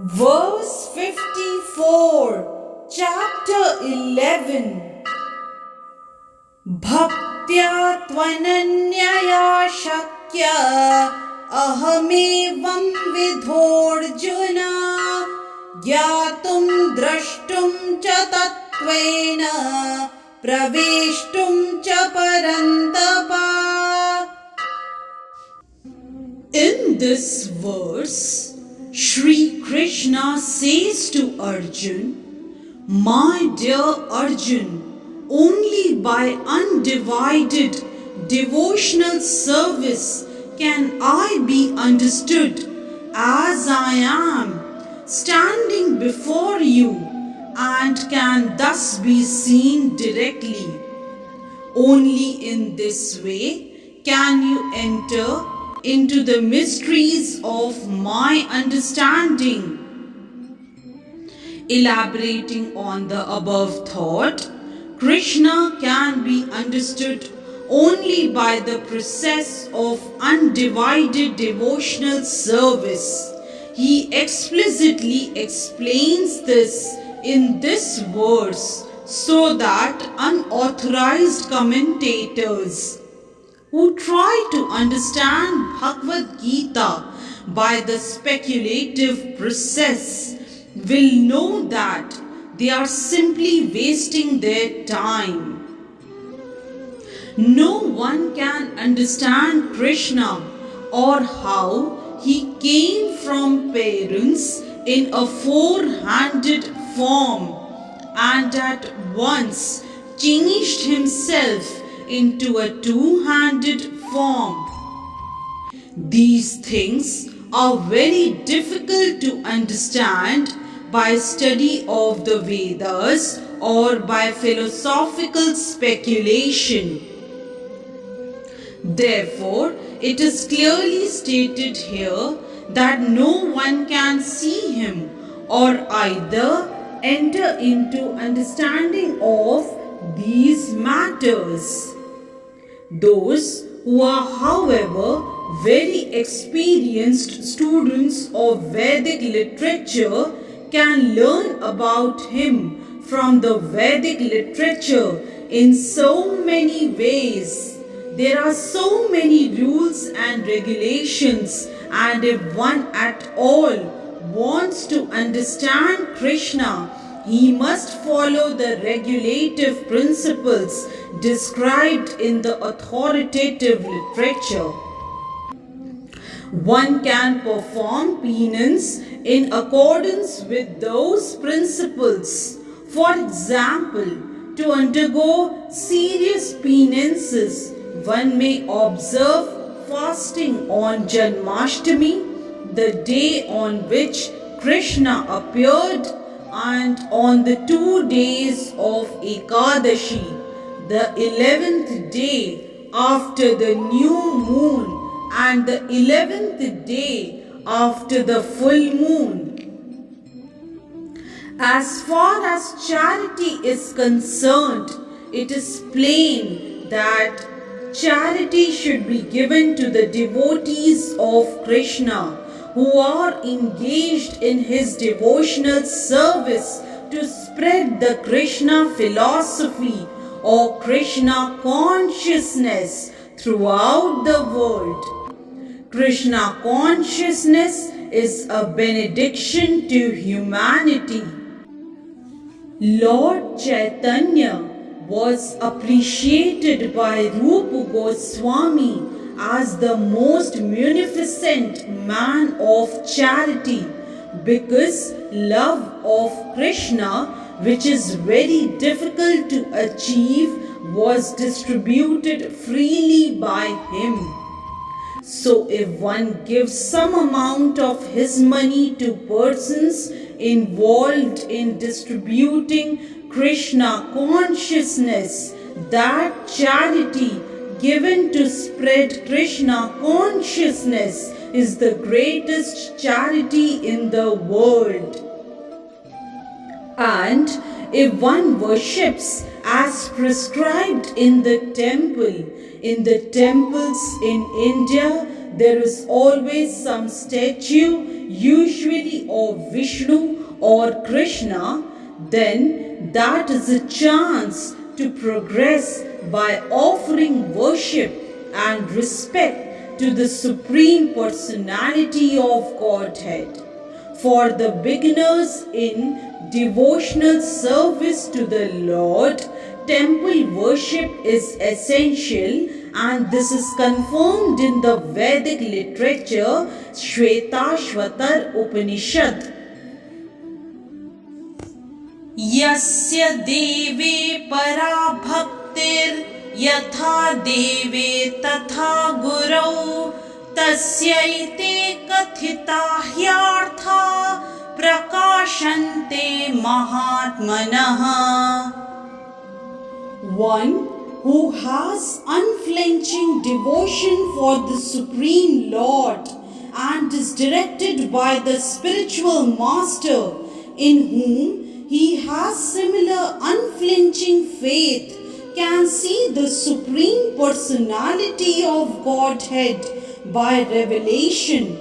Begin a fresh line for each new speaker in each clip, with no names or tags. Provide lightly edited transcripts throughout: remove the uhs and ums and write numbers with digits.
Verse 54, chapter 11. Bhaktya tvananyaya shakya ahamevam vidhorjuna gyatum drashtum cha tattvena praveshtum cha parantapa. In this verse, Shri Krishna says to Arjun, "My dear Arjun, only by undivided devotional service can I be understood as I am, standing before you, and can thus be seen directly. Only in this way can you enter into the mysteries of my understanding." Elaborating on the above thought, Krishna can be understood only by the process of undivided devotional service. He explicitly explains this in this verse so that unauthorized commentators who try to understand Bhagavad Gita by the speculative process will know that they are simply wasting their time. No one can understand Krishna or how he came from parents in a four-handed form and at once changed himself into a two-handed form. These things are very difficult to understand by study of the Vedas or by philosophical speculation. Therefore, it is clearly stated here that no one can see him or either enter into understanding of these matters. Those who are, however, very experienced students of Vedic literature can learn about him from the Vedic literature in so many ways. There are so many rules and regulations, and if one at all wants to understand Krishna, he must follow the regulative principles described in the authoritative literature. One can perform penance in accordance with those principles. For example, to undergo serious penances, one may observe fasting on Janmashtami, the day on which Krishna appeared, and on the 2 days of Ekadashi, the 11th day after the new moon and the 11th day after the full moon. As far as charity is concerned, it is plain that charity should be given to the devotees of Krishna who are engaged in his devotional service to spread the Krishna philosophy or Krishna consciousness throughout the world. Krishna consciousness is a benediction to humanity. Lord Chaitanya was appreciated by Rupa Goswami as the most munificent man of charity because love of Krishna, which is very difficult to achieve, was distributed freely by him. So if one gives some amount of his money to persons involved in distributing Krishna consciousness, that charity given to spread Krishna consciousness is the greatest charity in the world. And if one worships as prescribed in the temples in India, there is always some statue, usually of Vishnu or Krishna, then that is a chance to progress by offering worship and respect to the Supreme Personality of Godhead. For the beginners in devotional service to the Lord, temple worship is essential, and this is confirmed in the Vedic literature Shvetashvatar Upanishad. Yasya deve para bhaktir yatha deve tatha gurau tasyaite kathita hyartha prakashante mahatmanaha. One who has unflinching devotion for the Supreme Lord and is directed by the spiritual master, in whom he has similar unflinching faith, can see the Supreme Personality of Godhead by revelation.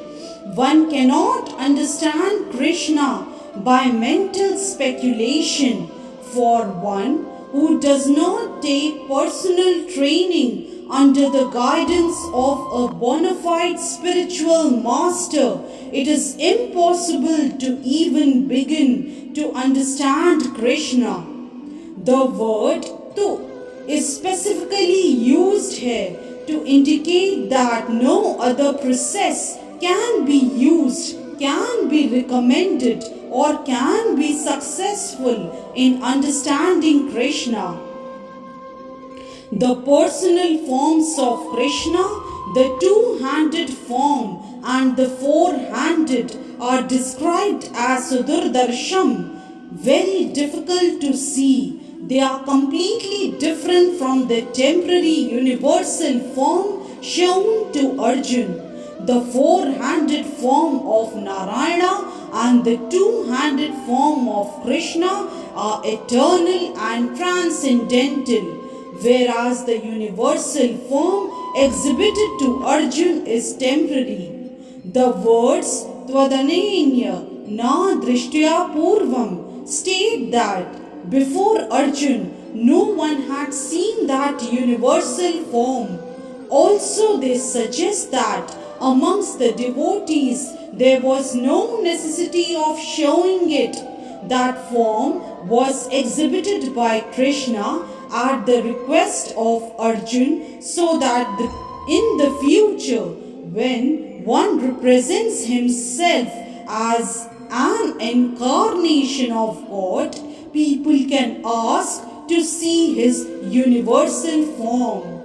One cannot understand Krishna by mental speculation, for one who does not take personal training under the guidance of a bona fide spiritual master, it is impossible to even begin to understand Krishna. The word tu is specifically used here to indicate that no other process can be used, can be recommended, or can be successful in understanding Krishna. The personal forms of Krishna, the two-handed form and the four-handed, are described as Sudurdarsham, very difficult to see. They are completely different from the temporary universal form shown to Arjuna. The four-handed form of Narayana and the two-handed form of Krishna are eternal and transcendental, whereas the universal form exhibited to Arjuna is temporary. The words Tvadanenya na drishtya purvam state that before Arjuna no one had seen that universal form. Also they suggest that amongst the devotees there was no necessity of showing it. That form was exhibited by Krishna at the request of Arjuna, so that in the future, when one represents himself as an incarnation of God, people can ask to see his universal form.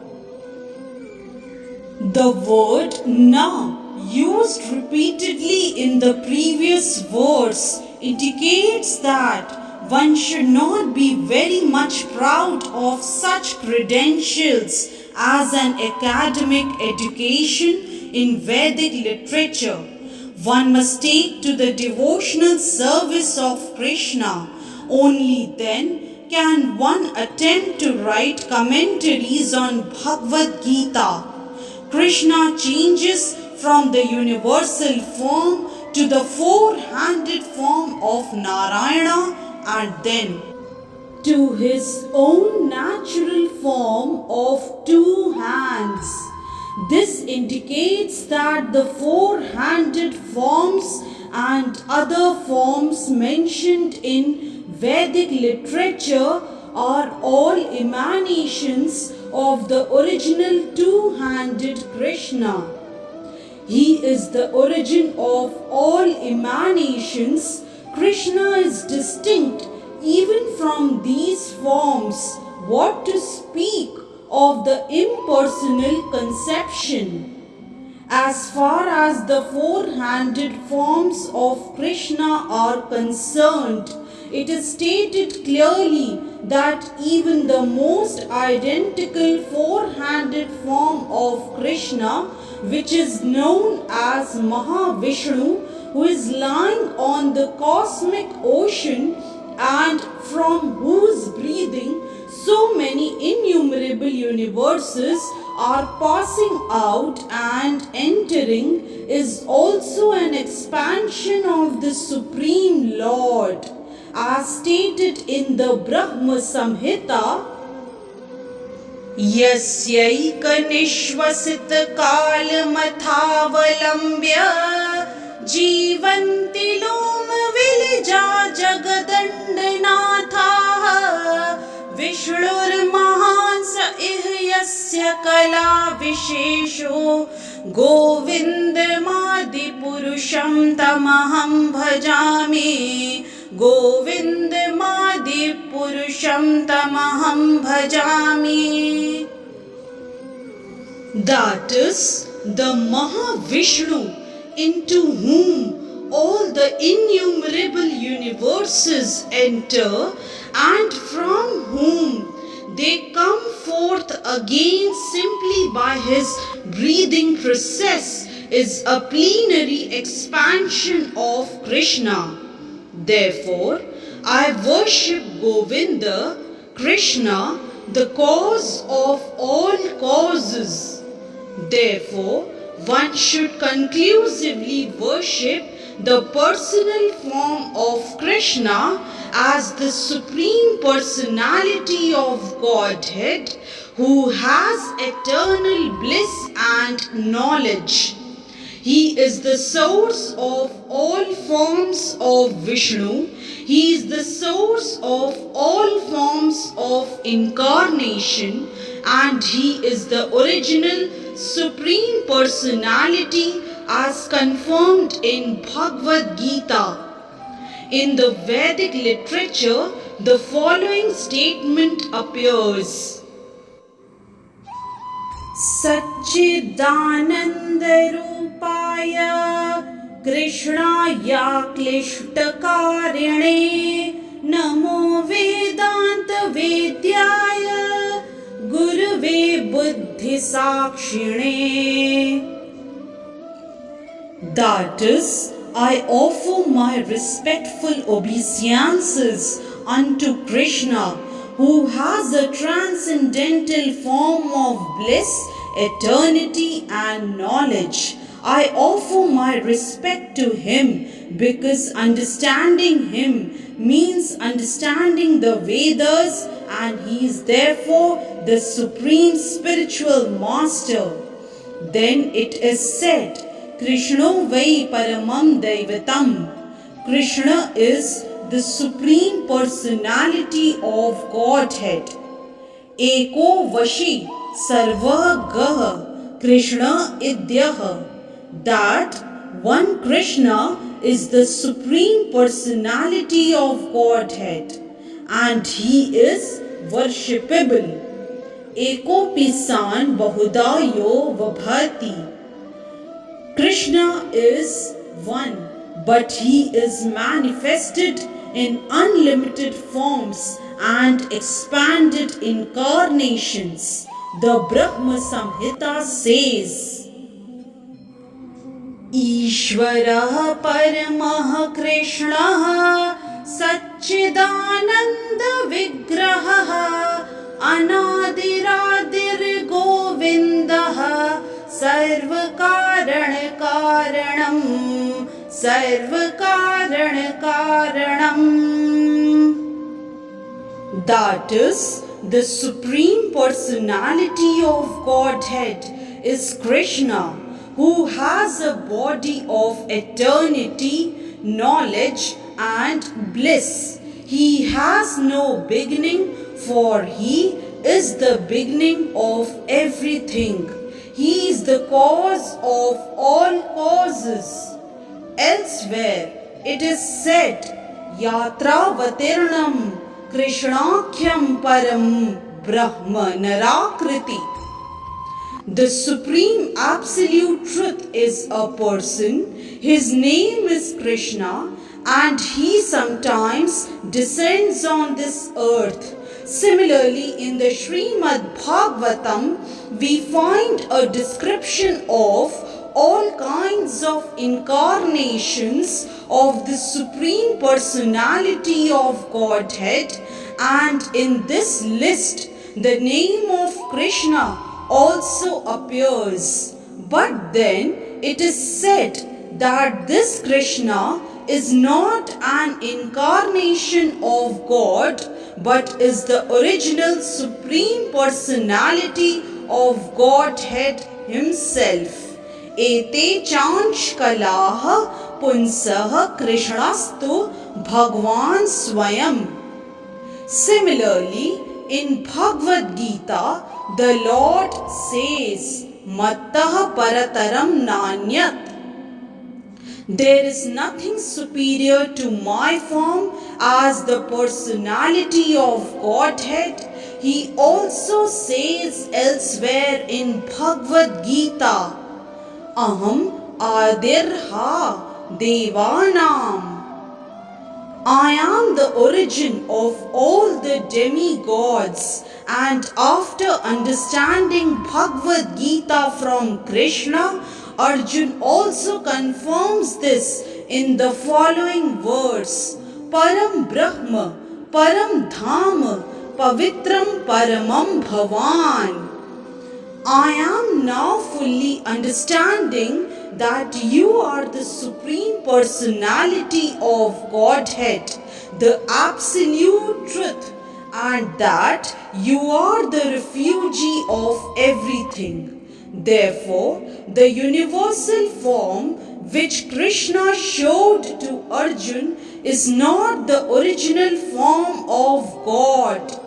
The word na, used repeatedly in the previous verse, indicates that one should not be very much proud of such credentials as an academic education in Vedic literature. One must take to the devotional service of Krishna. Only then can one attempt to write commentaries on Bhagavad Gita. Krishna changes from the universal form to the four-handed form of Narayana and then to his own natural form of two hands. This indicates that the four-handed forms and other forms mentioned in Vedic literature are all emanations of the original two-handed Krishna. He is the origin of all emanations. Krishna is distinct even from these forms. What to speak of the impersonal conception? As far as the four-handed forms of Krishna are concerned, it is stated clearly that even the most identical four-handed form of Krishna, which is known as Mahavishnu, who is lying on the cosmic ocean and from whose breathing so many innumerable universes our passing out and entering is also an expansion of the Supreme Lord. As stated in the Brahma Samhita, यस्यैकनिश्वसित कालमथावलम्ब्य जीवन्ति लोमविलजा जगदण्डनाथाः विष्णुर्महान् स इह यस्य कला विशेषो गोविन्दमादिपुरुषं तमहं भजामि गोविन्दमादिपुरुषं तमहं भजामि. That is the Mahavishnu, into whom all the innumerable universes enter and from whom they come forth again simply by his breathing process, is a plenary expansion of Krishna. Therefore, I worship Govinda, Krishna, the cause of all causes. Therefore, one should conclusively worship the personal form of Krishna as the Supreme Personality of Godhead, who has eternal bliss and knowledge. He is the source of all forms of Vishnu. He is the source of all forms of incarnation, and he is the original Supreme Personality as confirmed in Bhagavad Gita. In the Vedic literature, the following statement appears. Satchidanandarupaya Krishnaya Klishtakarine Namo Vedanta Vedyaya Guruve Buddhi Sakshine. That is, I offer my respectful obeisances unto Krishna, who has a transcendental form of bliss, eternity and knowledge. I offer my respect to him because understanding him means understanding the Vedas, and he is therefore the supreme spiritual master. Then it is said, Krishna vai paramam daivatam. Krishna is the Supreme Personality of Godhead. Eko vashi sarva gaha Krishna idyaha. That one Krishna is the Supreme Personality of Godhead, and he is worshipable. Eko pisan bahudayo vabhati. Krishna is one, but he is manifested in unlimited forms and expanded incarnations. The Brahma Samhita says, Ishvarah Paramah Krishnah Satchidananda Vigrahah Anadiradir Govindah Sarvakaranakaranam Sarvakaranakaranam. That is, the Supreme Personality of Godhead is Krishna, who has a body of eternity, knowledge and bliss. He has no beginning, for he is the beginning of everything. He is the cause of all causes. Elsewhere it is said, Yatra Vatirnam Krishnakhyam Param Brahma Narakriti. The Supreme Absolute Truth is a person. His name is Krishna, and he sometimes descends on this earth. Similarly, in the SrimadBhagavatam, we find a description of all kinds of incarnations of the Supreme Personality of Godhead, and in this list, the name of Krishna also appears. But then it is said that this Krishna is not an incarnation of God, but is the original Supreme Personality of Godhead Himself. Ete chanch kalaha punsaha krishnastu bhagwan swayam. Similarly, in Bhagavad Gita, the Lord says, Mattaha parataram nanyat. There is nothing superior to my form as the personality of Godhead. He also says elsewhere in Bhagavad Gita, Aham adirha devanam. I am the origin of all the demigods, and after understanding Bhagavad Gita from Krishna, Arjun also confirms this in the following verse: Param Brahma, Param Dhama, Pavitram Paramam Bhavan. I am now fully understanding that you are the Supreme Personality of Godhead, the Absolute Truth, and that you are the refugee of everything. Therefore, the universal form which Krishna showed to Arjun is not the original form of God.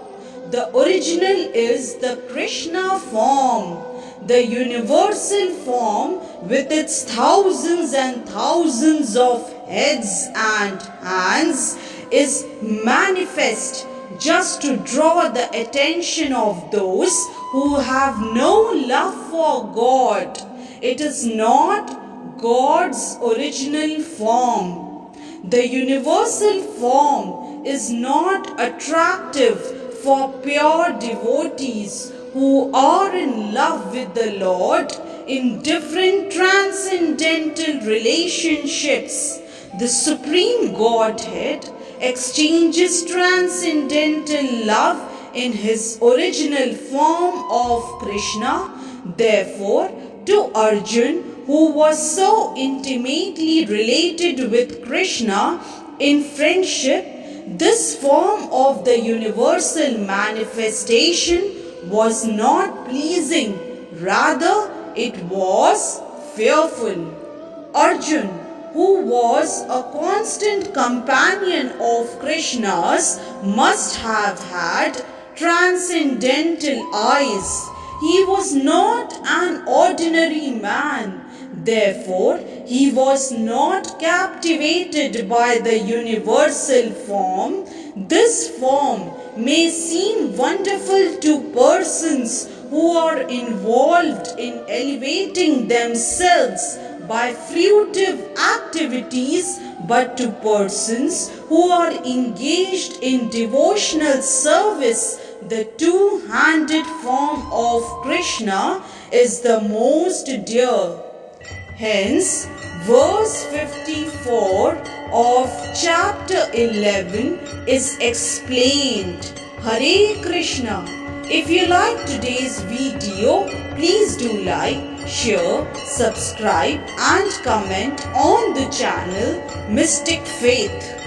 The original is the Krishna form. The universal form with its thousands and thousands of heads and hands is manifest just to draw the attention of those who have no love for God. It is not God's original form. The universal form is not attractive for pure devotees who are in love with the Lord in different transcendental relationships. The Supreme Godhead exchanges transcendental love in His original form of Krishna. Therefore, to Arjun, who was so intimately related with Krishna in friendship, this form of the universal manifestation was not pleasing, rather it was fearful. Arjun, who was a constant companion of Krishna's, must have had transcendental eyes. He was not an ordinary man. Therefore, he was not captivated by the universal form. This form may seem wonderful to persons who are involved in elevating themselves by fruitive activities, but to persons who are engaged in devotional service, the two-handed form of Krishna is the most dear. Hence, verse 54 of chapter 11 is explained. Hare Krishna. If you like today's video, please do like, share, subscribe and comment on the channel Mystic Faith.